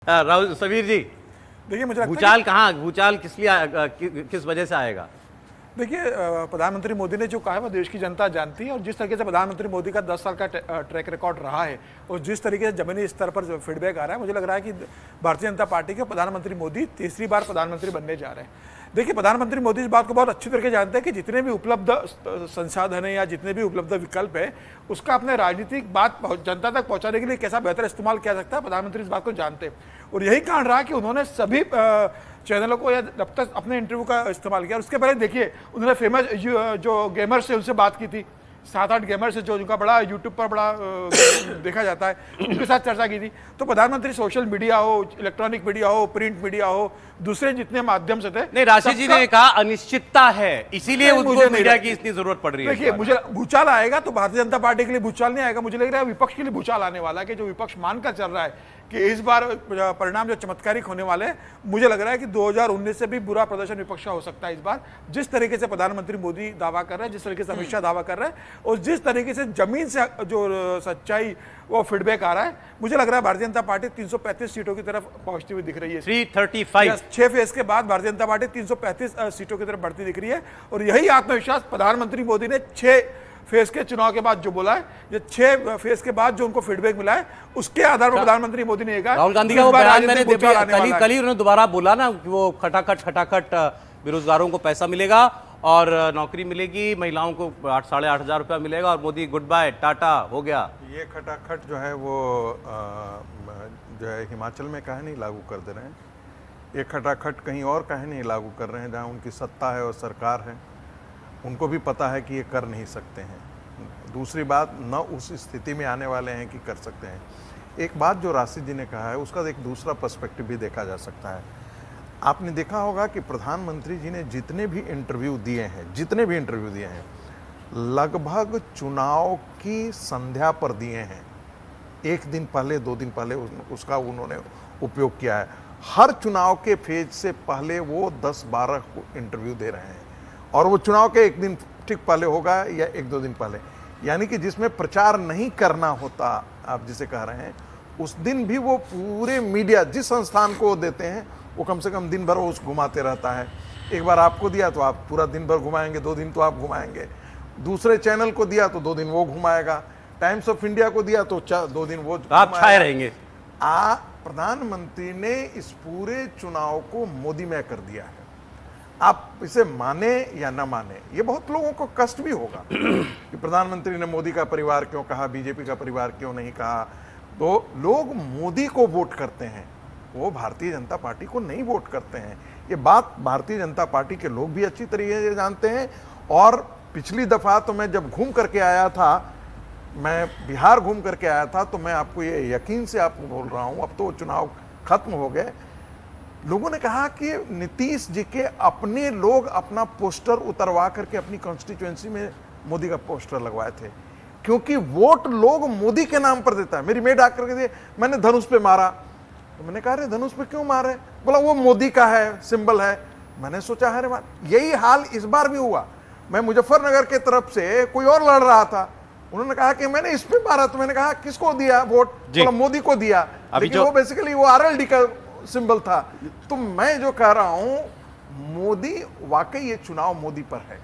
राहुल समीर जी, देखिए मुझे लगता है भूचाल कहाँ, भूचाल किस लिए किस वजह से आएगा? देखिए प्रधानमंत्री मोदी ने जो कहा है वो देश की जनता जानती है, और जिस तरीके से प्रधानमंत्री मोदी का 10 साल का ट्रैक रिकॉर्ड रहा है और जिस तरीके से जमीनी स्तर पर जो फीडबैक आ रहा है, मुझे लग रहा है कि भारतीय जनता पार्टी के प्रधानमंत्री मोदी तीसरी बार प्रधानमंत्री बनने जा रहे हैं। देखिए प्रधानमंत्री मोदी इस बात को बहुत अच्छी तरीके से जानते हैं कि जितने भी उपलब्ध संसाधन है या जितने भी उपलब्ध विकल्प है, उसका अपने राजनीतिक बात जनता तक पहुंचाने के लिए कैसा बेहतर इस्तेमाल किया सकता है, प्रधानमंत्री इस बात को जानते हैं। और यही कारण रहा कि उन्होंने सभी चैनलों को या जब तक अपने इंटरव्यू का इस्तेमाल किया। उसके पहले देखिए उन्होंने फेमस जो गेमर्स से उनसे बात की थी, 7-8 गेमर्स जो उनका बड़ा यूट्यूब पर बड़ा देखा जाता है, उनके साथ चर्चा की थी। तो प्रधानमंत्री सोशल मीडिया हो, इलेक्ट्रॉनिक मीडिया हो, प्रिंट मीडिया हो, दूसरे जितने माध्यम से थे। नहीं, राशि जी ने कहा अनिश्चितता है, इसीलिए उनको मीडिया की इतनी जरूरत पड़ रही है। देखिए मुझे भूचाल आएगा तो भारतीय जनता पार्टी के लिए भूचाल नहीं आएगा, मुझे लग रहा है विपक्ष के लिए भूचाल आने वाला है कि जो विपक्ष मानकर चल रहा है कि इस बार परिणाम जो चमत्कारिक होने वाले हैं। मुझे लग रहा है कि 2019 से भी बुरा प्रदर्शन विपक्ष का हो सकता है इस बार, जिस तरीके से प्रधानमंत्री मोदी दावा कर रहे हैं, जिस तरीके से अमित शाह दावा कर रहे हैं और जिस तरीके से जमीन से जो सच्चाई वो फीडबैक आ रहा है। मुझे लग रहा है भारतीय जनता पार्टी 335 सीटों की तरफ पहुंचती हुई दिख रही है। 335 6 फेज के बाद भारतीय जनता पार्टी 335 सीटों की तरफ बढ़ती दिख रही है। और यही आत्मविश्वास प्रधानमंत्री मोदी ने 6 फेज के चुनाव के बाद जो बोला है, ये 6 फेज के बाद जो उनको फीडबैक मिला है, उसके आधार पर प्रधानमंत्री मोदी ने कहा। राहुल गांधी का वो बयान मैंने कल ही उन्होंने दोबारा बोला ना कि वो खटाखट बेरोजगारों को पैसा मिलेगा और नौकरी मिलेगी, महिलाओं को 8-8.5 हजार रुपया मिलेगा और मोदी गुड बाय टाटा हो गया। ये खटाखट जो है वो जो है हिमाचल में काहे नहीं लागू कर दे रहे हैं? ये खटाखट कहीं और काहे नहीं लागू कर रहे हैं जहाँ उनकी सत्ता है और सरकार है? उनको भी पता है कि ये कर नहीं सकते हैं। दूसरी बात, न उस स्थिति में आने वाले हैं कि कर सकते हैं। एक बात जो राशि जी ने कहा है उसका एक दूसरा पर्सपेक्टिव भी देखा जा सकता है। आपने देखा होगा कि प्रधानमंत्री जी ने जितने भी इंटरव्यू दिए हैं लगभग चुनाव की संध्या पर दिए हैं। 1 दिन पहले 2 दिन पहले उसका उन्होंने उपयोग किया है। हर चुनाव के फेज से पहले वो 10-12 इंटरव्यू दे रहे हैं और वो चुनाव के 1 दिन ठीक पहले होगा या 1-2 दिन पहले, यानी कि जिसमें प्रचार नहीं करना होता, आप जिसे कह रहे हैं, उस दिन भी वो पूरे मीडिया जिस संस्थान को देते हैं वो कम से कम दिन भर वो घुमाते रहता है। एक बार आपको दिया तो आप पूरा दिन भर घुमाएंगे, 2 दिन तो आप घुमाएंगे। दूसरे चैनल को दिया तो 2 दिन वो घुमाएगा। टाइम्स ऑफ इंडिया को दिया तो 2 दिन वो आप छाए रहेंगे। प्रधानमंत्री ने इस पूरे चुनाव को मोदीमय कर दिया है। आप इसे माने या ना माने, ये बहुत लोगों को कष्ट भी होगा कि प्रधानमंत्री ने मोदी का परिवार क्यों कहा, बीजेपी का परिवार क्यों नहीं कहा। तो लोग मोदी को वोट करते हैं, वो भारतीय जनता पार्टी को नहीं वोट करते हैं। ये बात भारतीय जनता पार्टी के लोग भी अच्छी तरीके से जानते हैं। और पिछली दफा तो मैं जब घूम करके आया था, मैं बिहार घूम करके आया था, तो मैं आपको ये यकीन से आपको बोल रहा हूँ, अब तो चुनाव खत्म हो गए, लोगों ने कहा कि नीतीश जी के अपने लोग अपना पोस्टर उतरवा करके अपनी कॉन्स्टिट्यूएंसी में मोदी का पोस्टर लगवाए थे, क्योंकि वोट लोग मोदी के नाम पर देता है। मेरी मेड आकर के मैंने धनुष पे मारा, तो मैंने कहा अरे धनुष पे क्यों मारे? बोला वो मोदी का है, सिंबल है। मैंने सोचा अरे यही हाल इस बार भी हुआ। मैं मुजफ्फरनगर के तरफ से कोई और लड़ रहा था, उन्होंने कहा कि मैंने इस पे मारा, तो मैंने कहा किसको दिया वोट? बोला मोदी को दिया, लेकिन वो बेसिकली वो RLD का सिंबल था। तो मैं जो कह रहा हूं, मोदी वाकई ये चुनाव मोदी पर है।